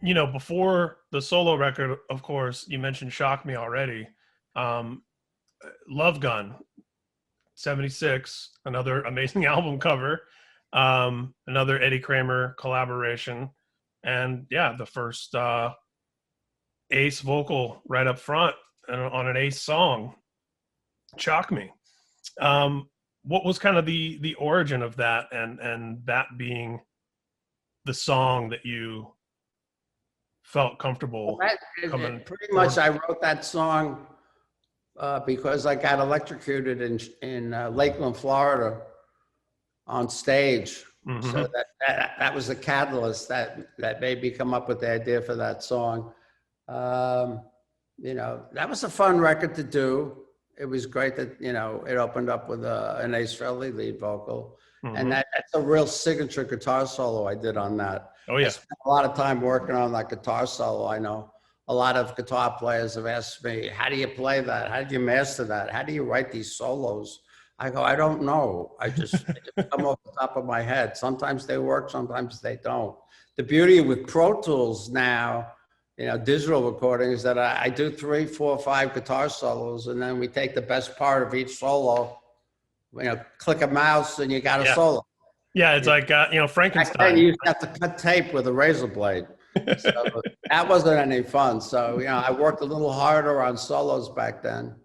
You know, before the solo record, of course, you mentioned Shock Me already. Love Gun, 76, another amazing album cover, another Eddie Kramer collaboration. And yeah, the first Ace vocal right up front on an Ace song, Shock Me. What was kind of the origin of that, and that being the song that you felt comfortable coming pretty forward? much I wrote that song because I got electrocuted in Lakeland, Florida on stage. Mm-hmm. So that was the catalyst that made me come up with the idea for that song. You know, that was a fun record to do. It was great that, you know, it opened up with an Ace Frehley lead vocal. Mm-hmm. And that's a real signature guitar solo I did on that. Oh, yeah. I spent a lot of time working on that guitar solo. I know a lot of guitar players have asked me, how do you play that? How do you master that? How do you write these solos? I go, I don't know. I just come off the top of my head. Sometimes they work, sometimes they don't. The beauty with Pro Tools now, you know, digital recordings, that I do 3, 4, 5 guitar solos, and then we take the best part of each solo, you know, click a mouse and you got a solo. Yeah, it's like, you know, Frankenstein. Back then you used to have to cut tape with a razor blade. So that wasn't any fun. So, you know, I worked a little harder on solos back then.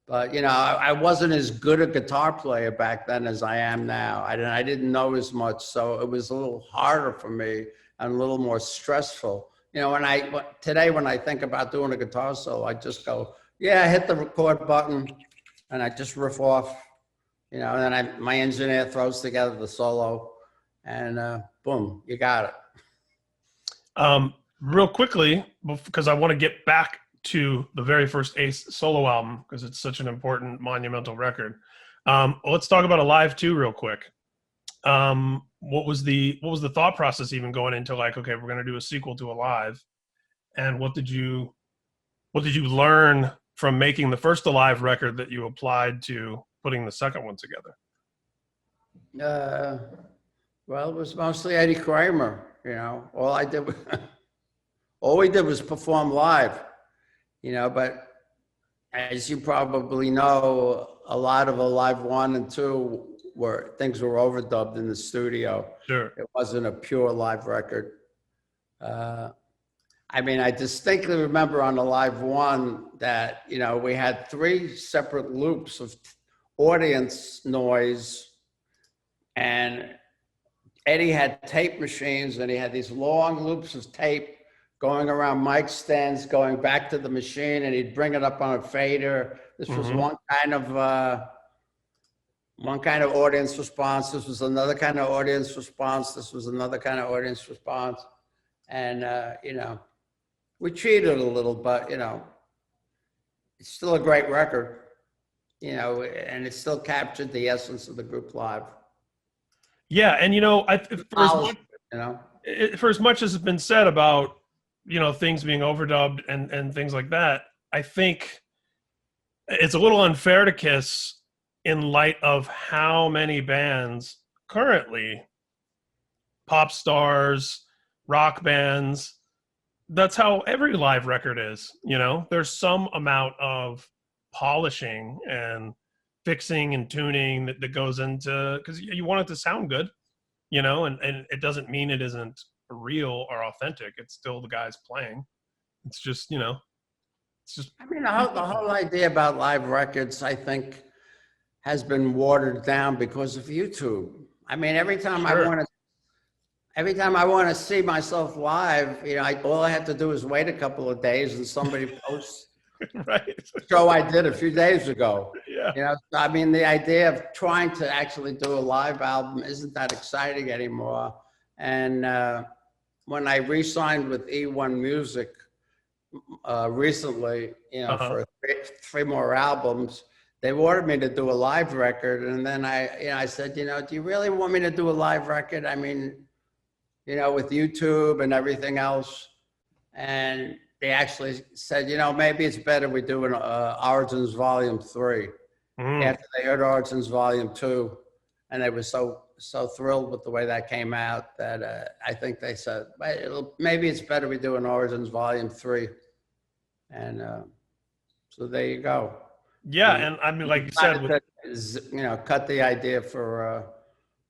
But, you know, I wasn't as good a guitar player back then as I am now. I didn't know as much. So it was a little harder for me and a little more stressful. You know, today when I think about doing a guitar solo, I just go, yeah, hit the record button and I just riff off. You know, and then my engineer throws together the solo, and boom, you got it. Real quickly, because I want to get back to the very first Ace solo album, because it's such an important, monumental record. Let's talk about Alive 2 real quick. What was the thought process even going into, like, okay, we're going to do a sequel to Alive, and what did you learn from making the first Alive record that you applied to putting the second one together? Well, it was mostly Eddie Kramer. You know, all we did was perform live. You know, but as you probably know, a lot of Alive 1 and 2 things were overdubbed in the studio. Sure, it wasn't a pure live record. I mean, I distinctly remember on Alive 1 that, you know, we had 3 separate loops of audience noise, and Eddie had tape machines, and he had these long loops of tape going around mic stands, going back to the machine, and he'd bring it up on a fader. This was one kind of audience response. This was another kind of audience response. This was another kind of audience response. And, you know, we cheated a little, but, you know, it's still a great record, you know, and it still captured the essence of the group live. Yeah, and, you know, for as much as has been said about, you know, things being overdubbed and things like that, I think it's a little unfair to Kiss in light of how many bands currently, pop stars, rock bands, that's how every live record is. You know, there's some amount of polishing and fixing and tuning that goes into, because you want it to sound good, you know, and it doesn't mean it isn't real or authentic. It's still the guys playing. It's just, you know, it's just, I mean, the whole idea about live records, I think, has been watered down because of YouTube. I mean, every time I want to see myself live, you know, all I have to do is wait a couple of days and somebody posts right, the show I did a few days ago. Yeah. You know, I mean, the idea of trying to actually do a live album isn't that exciting anymore. And when I re-signed with E1 Music recently, you know, for 3 more albums, they wanted me to do a live record. And then I said, you know, do you really want me to do a live record? I mean, you know, with YouTube and everything else. And they actually said, maybe it's better we do an Origins Volume 3. After they heard Origins Volume 2, and they were so thrilled with the way that came out that I think they said, maybe it's better we do an Origins Volume 3. And so there you go. Yeah, and I mean, like you said, cut the idea for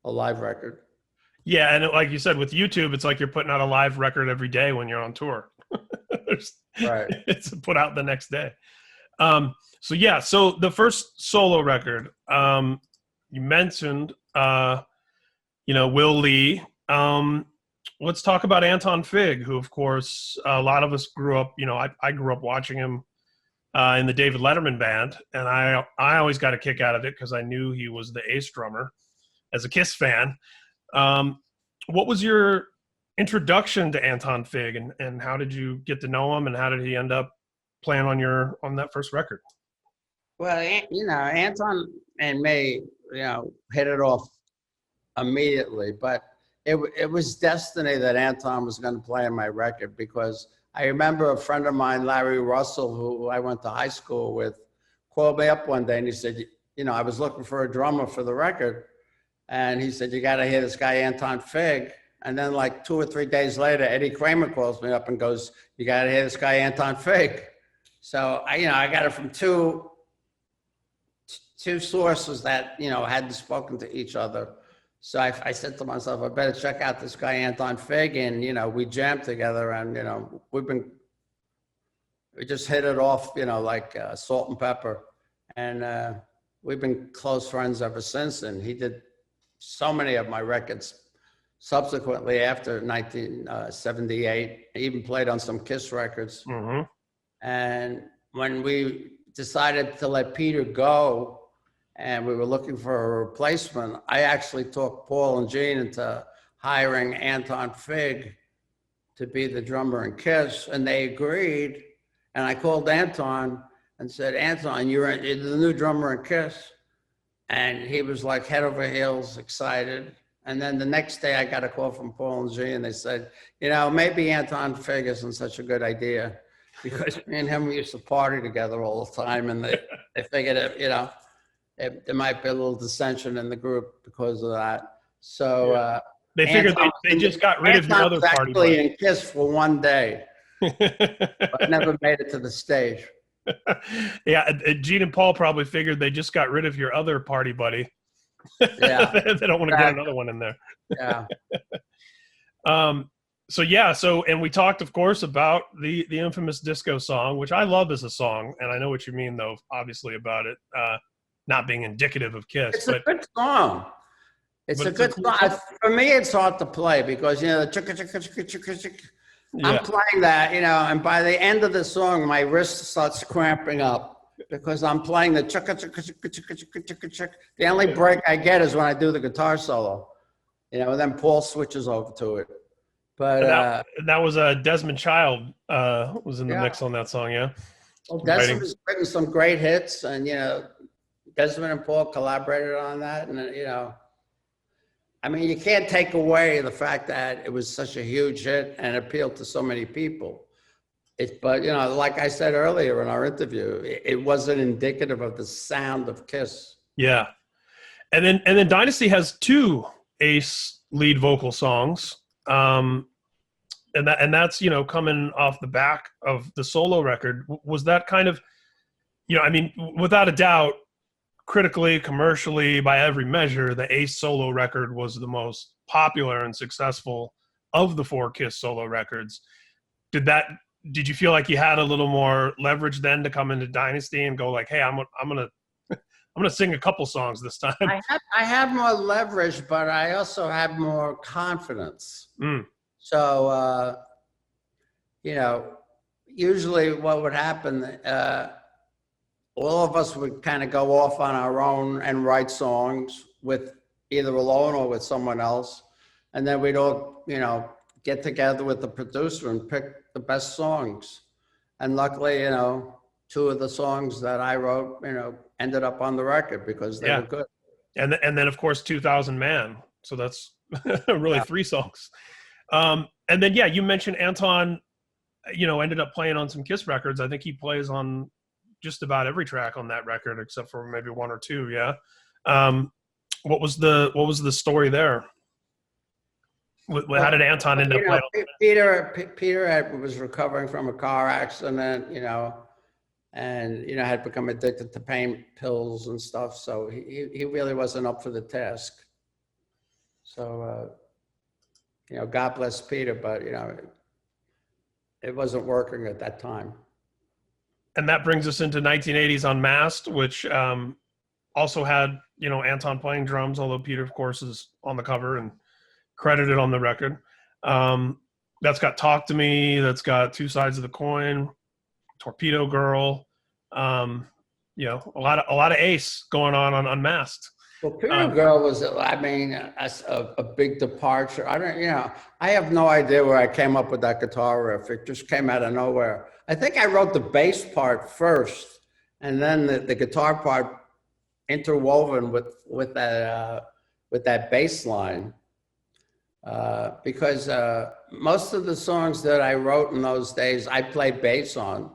a live record. Yeah, and like you said, with YouTube, it's like you're putting out a live record every day when you're on tour. Right. It's put out the next day. So the first solo record, you mentioned, Will Lee. Let's talk about Anton Fig, who, of course, a lot of us grew up, I grew up watching him in the David Letterman band, and I always got a kick out of it because I knew he was the Ace drummer as a Kiss fan. What was your introduction to Anton Fig, and how did you get to know him, and how did he end up playing on that first record? Well, Anton and me, hit it off immediately, but it was destiny that Anton was going to play on my record, because I remember a friend of mine, Larry Russell, who I went to high school with, called me up one day and he said, I was looking for a drummer for the record. And he said, you got to hear this guy, Anton Fig. And then like 2 or 3 days later, Eddie Kramer calls me up and goes, you got to hear this guy, Anton Fig. So I got it from two sources that, hadn't spoken to each other. So I said to myself, I better check out this guy, Anton Fig. And, we jammed together and, we just hit it off, like salt and pepper. And we've been close friends ever since. And he did so many of my records subsequently after 1978. I even played on some Kiss records. Mm-hmm. And when we decided to let Peter go and we were looking for a replacement, I actually talked Paul and Gene into hiring Anton Fig to be the drummer in Kiss, and they agreed. And I called Anton and said, Anton, you're the new drummer in Kiss. And he was like head over heels excited. And then the next day I got a call from Paul and G, and they said, maybe Anton Fig isn't such a good idea, because me and him, we used to party together all the time. And they figured, there might be a little dissension in the group because of that. So they figured they just got rid of your other party. Actually in Kiss for one day, but never made it to the stage. Yeah, Gene and Paul probably figured they just got rid of your other party buddy. Yeah, they don't want to get another one in there. Yeah. And we talked, of course, about the infamous disco song, which I love as a song, and I know what you mean, though, obviously, about it not being indicative of Kiss. It's a good song. It's a good song. For me, it's hard to play because the chicka chicka chicka chicka chicka. Yeah. I'm playing that, and by the end of the song, my wrist starts cramping up because I'm playing the chicka chicka chicka chicka chicka chicka chicka. The only break I get is when I do the guitar solo, and then Paul switches over to it. But that was Desmond Child was in the mix on that song, yeah. Well, Desmond has written some great hits, and Desmond and Paul collaborated on that, and I mean, you can't take away the fact that it was such a huge hit and appealed to so many people. But like I said earlier in our interview, it wasn't indicative of the sound of Kiss. Yeah, and then Dynasty has 2 Ace lead vocal songs, and that's coming off the back of the solo record. Was that kind of, I mean, without a doubt, critically, commercially, by every measure, the Ace solo record was the most popular and successful of the 4 Kiss solo records. Did you feel like you had a little more leverage then to come into Dynasty and go like, hey, I'm gonna sing a couple songs this time? I had more leverage, but I also had more confidence. So usually what would happen, all of us would kind of go off on our own and write songs with either alone or with someone else. And then we'd all, get together with the producer and pick the best songs. And luckily, 2 of the songs that I wrote, ended up on the record because they were good. And then of course, 2000 Man. So that's really 3 songs. And then, you mentioned Anton ended up playing on some Kiss records. I think he plays on just about every track on that record, except for maybe one or two. Yeah. What was the story there? How did Anton end up playing? Peter was recovering from a car accident, and had become addicted to pain pills and stuff. So he really wasn't up for the task. So God bless Peter, but it wasn't working at that time. And that brings us into 1980s Unmasked, which also had Anton playing drums, although Peter, of course, is on the cover and credited on the record. That's got Talk to Me. That's got Two Sides of the Coin, Torpedo Girl. A lot of Ace going on Unmasked. Well, Torpedo Girl was, a big departure. I have no idea where I came up with that guitar riff. It just came out of nowhere. I think I wrote the bass part first, and then the guitar part interwoven with that bass line. Because most of the songs that I wrote in those days, I played bass on.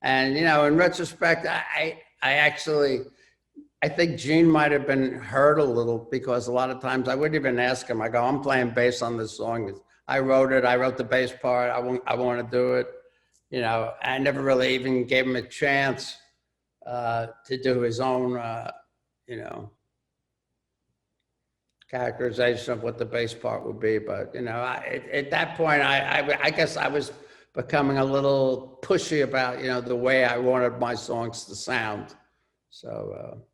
And, in retrospect, I think Gene might have been hurt a little, because a lot of times I wouldn't even ask him. I go, I'm playing bass on this song. I wrote it. I wrote the bass part. I want to do it. I never really even gave him a chance to do his own, characterization of what the bass part would be. But, at that point, I guess I was becoming a little pushy about, the way I wanted my songs to sound. So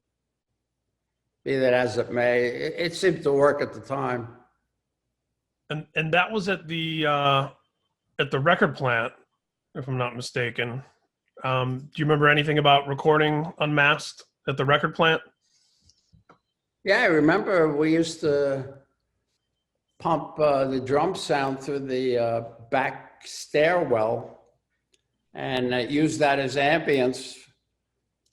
be that as it may, it seemed to work at the time. And that was at the record plant, if I'm not mistaken. Do you remember anything about recording Unmasked at the record plant? Yeah, I remember we used to pump the drum sound through the back stairwell and use that as ambience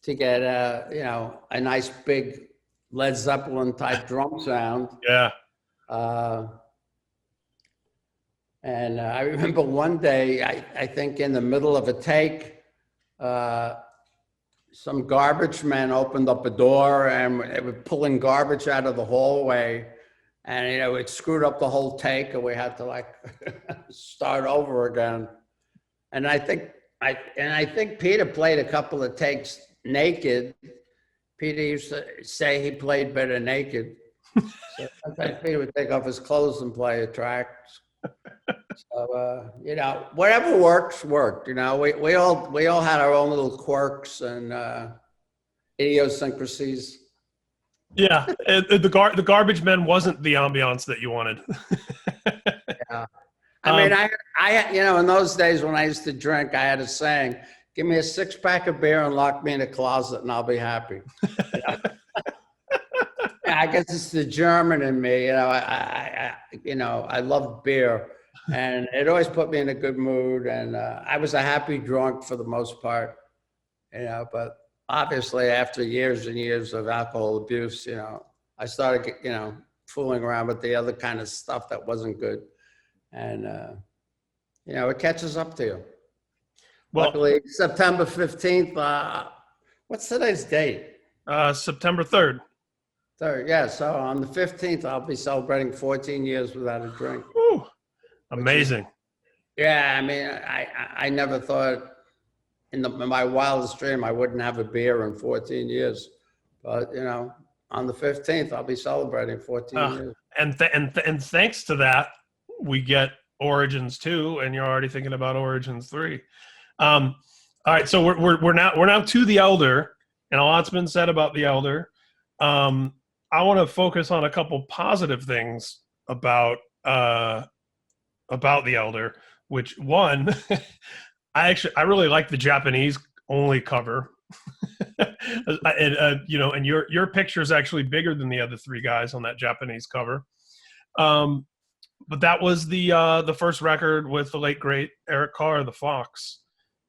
to get a nice big Led Zeppelin type drum sound. Yeah. And I remember one day, I think in the middle of a take, some garbage men opened up a door and they were pulling garbage out of the hallway, and it screwed up the whole take, and we had to start over again. And I think Peter played a couple of takes naked. Peter used to say he played better naked. So sometimes Peter would take off his clothes and play a track. So whatever worked. We all had our own little quirks and idiosyncrasies. Yeah, the garbage men wasn't the ambiance that you wanted. Yeah, I in those days when I used to drink, I had a saying: "Give me a 6-pack of beer and lock me in a closet, and I'll be happy." I guess it's the German in me. I love beer. And it always put me in a good mood, and I was a happy drunk for the most part, but obviously after years and years of alcohol abuse, I started, fooling around with the other kind of stuff that wasn't good. And, it catches up to you. Well, luckily, September 15th, what's today's date? September 3rd. 3rd, yeah. So on the 15th, I'll be celebrating 14 years without a drink. Woo. Amazing. I never thought in my wildest dream I wouldn't have a beer in 14 years. But, on the 15th, I'll be celebrating 14 years. And thanks to that, we get Origins 2, and you're already thinking about Origins 3. All right, so we're now to The Elder, and a lot's been said about The Elder. I want to focus on a couple positive things about The Elder, which one, I really like the Japanese only cover. And your picture is actually bigger than the other three guys on that Japanese cover. But that was the first record with the late great Eric Carr, the Fox.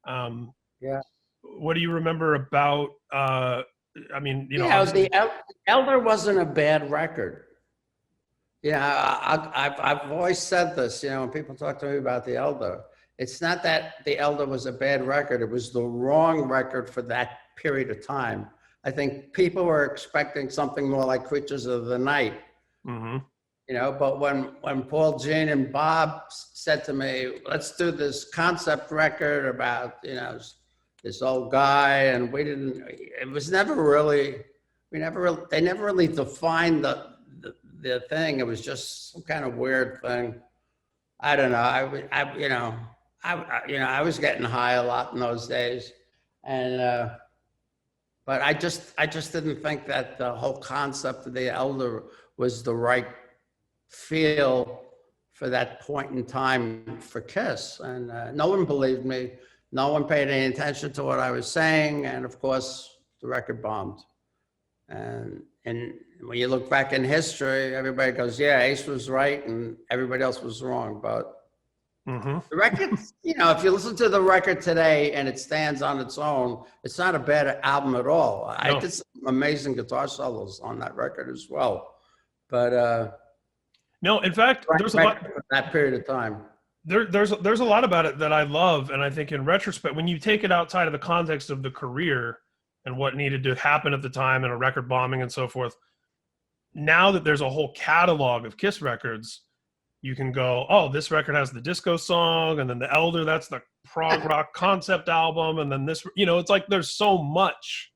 Yeah. What do you remember about? The Elder wasn't a bad record. I've always said this. When people talk to me about The Elder, it's not that The Elder was a bad record. It was the wrong record for that period of time. I think people were expecting something more like Creatures of the Night, you know, but when Paul, Gene, and Bob said to me, let's do this concept record about, you know, this old guy, and it was never really, they never really defined the thing. It was just some kind of weird thing. I don't know. I was getting high a lot in those days, and but I just didn't think that the whole concept of The Elder was the right feel for that point in time for Kiss, and no one believed me. No one paid any attention to what I was saying, and of course, the record bombed. And when you look back in history, everybody goes, "Yeah, Ace was right, and everybody else was wrong." But the record, you know, if you listen to the record today and it stands on its own, it's not a bad album at all. No. I did some amazing guitar solos on that record as well. But no, in fact, there's a lot that period of time. There's a lot about it that I love, and I think in retrospect, when you take it outside of the context of the career and what needed to happen at the time and a record bombing and so forth, now that there's a whole catalog of Kiss records, you can go, oh, this record has the disco song, and then The Elder, that's the prog rock concept album, and then this, you know, it's like there's so much